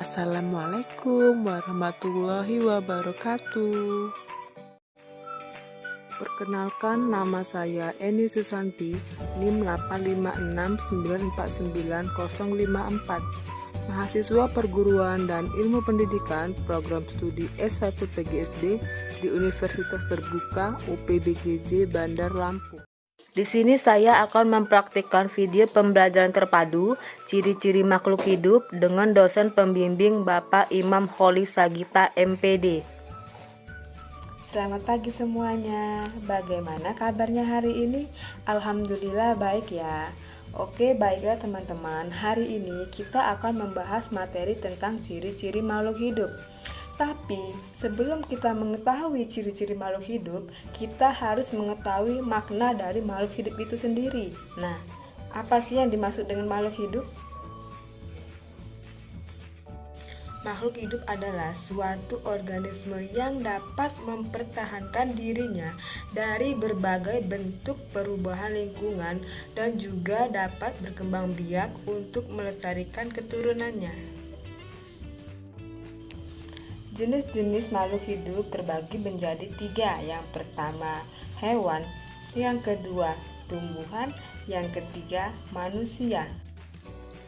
Assalamualaikum warahmatullahi wabarakatuh. Perkenalkan, nama saya Eni Susanti, NIM 856949054, mahasiswa perguruan dan ilmu pendidikan program studi S1 PGSD di Universitas Terbuka UPBGJ Bandar Lampung. Di sini saya akan mempraktikkan video pembelajaran terpadu ciri-ciri makhluk hidup dengan dosen pembimbing Bapak Imam Holi Sagita MPD. Selamat pagi semuanya. Bagaimana kabarnya hari ini? Alhamdulillah baik ya. Oke, baiklah teman-teman. Hari ini kita akan membahas materi tentang ciri-ciri makhluk hidup. Tapi sebelum kita mengetahui ciri-ciri makhluk hidup, kita harus mengetahui makna dari makhluk hidup itu sendiri. Nah, apa sih yang dimaksud dengan makhluk hidup? Makhluk hidup adalah suatu organisme yang dapat mempertahankan dirinya dari berbagai bentuk perubahan lingkungan dan juga dapat berkembang biak untuk melestarikan keturunannya. Jenis-jenis makhluk hidup terbagi menjadi 3. Yang pertama, hewan. Yang kedua, tumbuhan. Yang ketiga, manusia.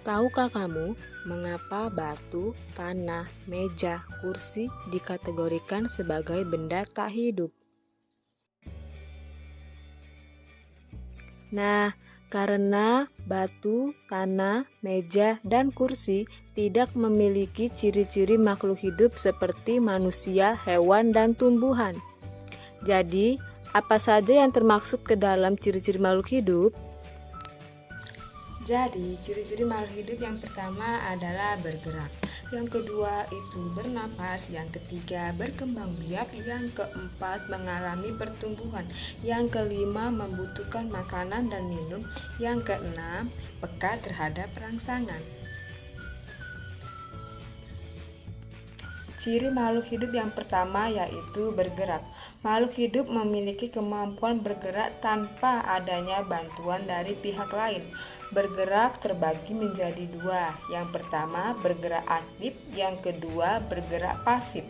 Tahukah kamu mengapa batu, tanah, meja, kursi dikategorikan sebagai benda tak hidup? Nah, karena batu, tanah, meja, dan kursi tidak memiliki ciri-ciri makhluk hidup seperti manusia, hewan, dan tumbuhan. Jadi, apa saja yang termaksud ke dalam ciri-ciri makhluk hidup? Jadi, ciri-ciri makhluk hidup yang pertama adalah bergerak. Yang kedua itu bernapas. Yang ketiga berkembang biak. Yang keempat mengalami pertumbuhan. Yang kelima membutuhkan makanan dan minum. Yang keenam peka terhadap rangsangan. Ciri makhluk hidup yang pertama yaitu bergerak. Makhluk hidup memiliki kemampuan bergerak tanpa adanya bantuan dari pihak lain. Bergerak terbagi menjadi 2. Yang pertama bergerak aktif, yang kedua bergerak pasif.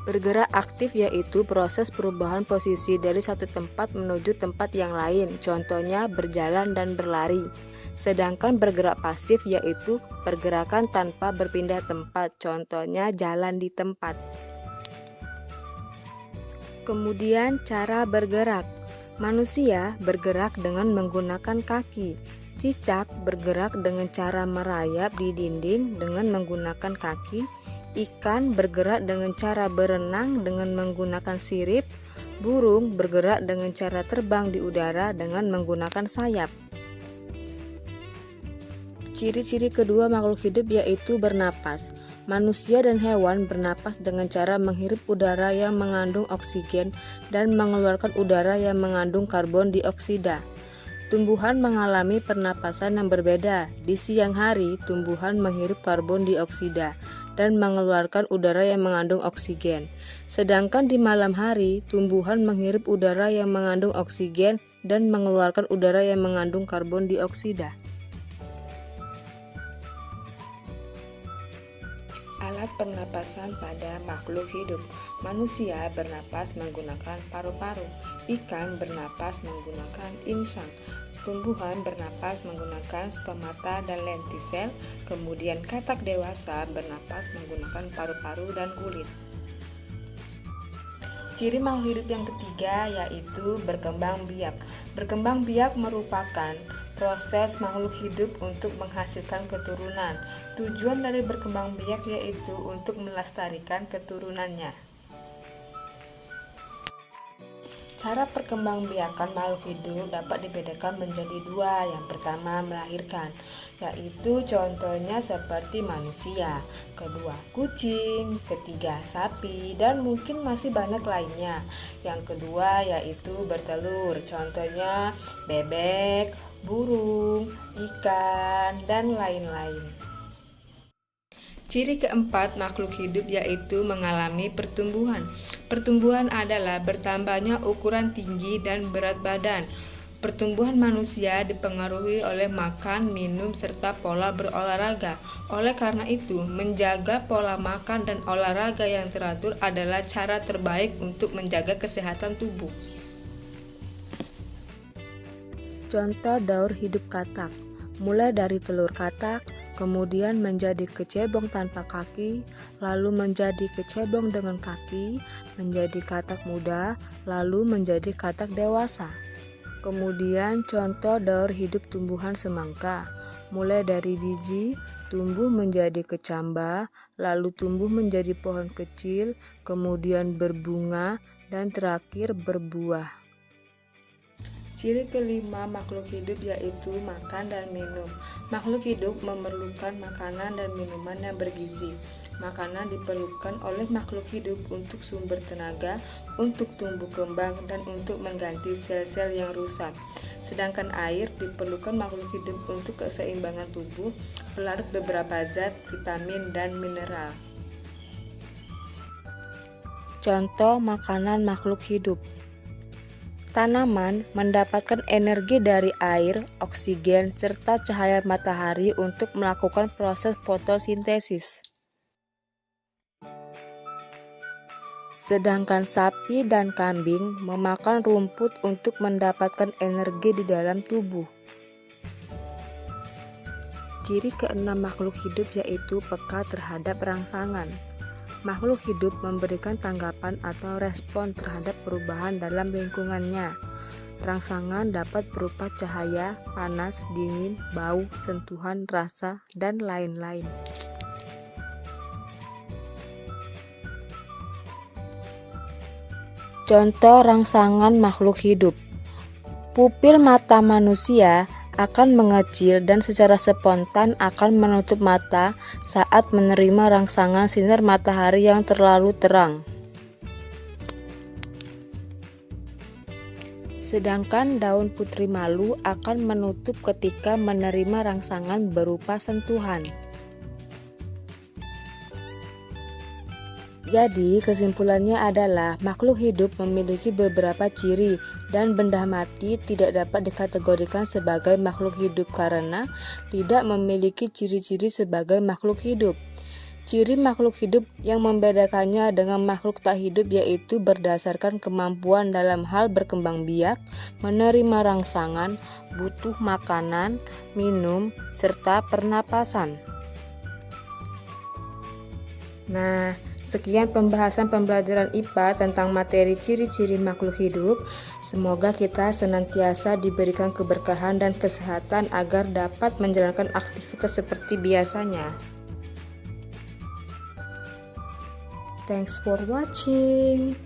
Bergerak aktif yaitu proses perubahan posisi dari satu tempat menuju tempat yang lain, contohnya berjalan dan berlari. Sedangkan bergerak pasif yaitu pergerakan tanpa berpindah tempat, contohnya jalan di tempat. Kemudian cara bergerak. Manusia bergerak dengan menggunakan kaki. Cicak bergerak dengan cara merayap di dinding dengan menggunakan kaki. Ikan bergerak dengan cara berenang dengan menggunakan sirip. Burung bergerak dengan cara terbang di udara dengan menggunakan sayap. Ciri-ciri kedua makhluk hidup yaitu bernapas. Manusia dan hewan bernapas dengan cara menghirup udara yang mengandung oksigen dan mengeluarkan udara yang mengandung karbon dioksida. Tumbuhan mengalami pernapasan yang berbeda. Di siang hari, tumbuhan menghirup karbon dioksida dan mengeluarkan udara yang mengandung oksigen. Sedangkan di malam hari, tumbuhan menghirup udara yang mengandung oksigen dan mengeluarkan udara yang mengandung karbon dioksida. Alat pernapasan pada makhluk hidup. Manusia bernapas menggunakan paru-paru. Ikan bernapas menggunakan insang. Tumbuhan bernapas menggunakan stomata dan lentisel. Kemudian katak dewasa bernapas menggunakan paru-paru dan kulit. Ciri makhluk hidup yang ketiga yaitu berkembang biak. Berkembang biak merupakan proses makhluk hidup untuk menghasilkan keturunan. Tujuan dari berkembang biak yaitu untuk melestarikan keturunannya. Cara perkembangbiakan makhluk hidup dapat dibedakan menjadi 2. Yang pertama melahirkan, yaitu contohnya seperti manusia. Kedua kucing, ketiga sapi, dan mungkin masih banyak lainnya. Yang kedua yaitu bertelur, contohnya bebek, burung, ikan, dan lain-lain. Ciri keempat makhluk hidup yaitu mengalami pertumbuhan. Pertumbuhan adalah bertambahnya ukuran tinggi dan berat badan. Pertumbuhan manusia dipengaruhi oleh makan, minum, serta pola berolahraga. Oleh karena itu, menjaga pola makan dan olahraga yang teratur adalah cara terbaik untuk menjaga kesehatan tubuh. Contoh daur hidup katak, mulai dari telur katak, kemudian menjadi kecebong tanpa kaki, lalu menjadi kecebong dengan kaki, menjadi katak muda, lalu menjadi katak dewasa. Kemudian contoh daur hidup tumbuhan semangka, mulai dari biji, tumbuh menjadi kecamba, lalu tumbuh menjadi pohon kecil, kemudian berbunga, dan terakhir berbuah. Ciri kelima makhluk hidup yaitu makan dan minum. Makhluk hidup memerlukan makanan dan minuman yang bergizi. Makanan diperlukan oleh makhluk hidup untuk sumber tenaga, untuk tumbuh kembang, dan untuk mengganti sel-sel yang rusak. Sedangkan air diperlukan makhluk hidup untuk keseimbangan tubuh, pelarut beberapa zat, vitamin, dan mineral. Contoh makanan makhluk hidup. Tanaman mendapatkan energi dari air, oksigen, serta cahaya matahari untuk melakukan proses fotosintesis. Sedangkan sapi dan kambing memakan rumput untuk mendapatkan energi di dalam tubuh. Ciri keenam makhluk hidup yaitu peka terhadap rangsangan. Makhluk hidup memberikan tanggapan atau respon terhadap perubahan dalam lingkungannya. Rangsangan dapat berupa cahaya, panas, dingin, bau, sentuhan, rasa, dan lain-lain. Contoh rangsangan makhluk hidup. Pupil mata manusia akan mengecil dan secara spontan akan menutup mata saat menerima rangsangan sinar matahari yang terlalu terang. Sedangkan daun putri malu akan menutup ketika menerima rangsangan berupa sentuhan. Jadi, kesimpulannya adalah makhluk hidup memiliki beberapa ciri dan benda mati tidak dapat dikategorikan sebagai makhluk hidup karena tidak memiliki ciri-ciri sebagai makhluk hidup. Ciri makhluk hidup yang membedakannya dengan makhluk tak hidup yaitu berdasarkan kemampuan dalam hal berkembang biak, menerima rangsangan, butuh makanan, minum, serta pernapasan. Nah, sekian pembahasan pembelajaran IPA tentang materi ciri-ciri makhluk hidup. Semoga kita senantiasa diberikan keberkahan dan kesehatan agar dapat menjalankan aktivitas seperti biasanya. Thanks for watching.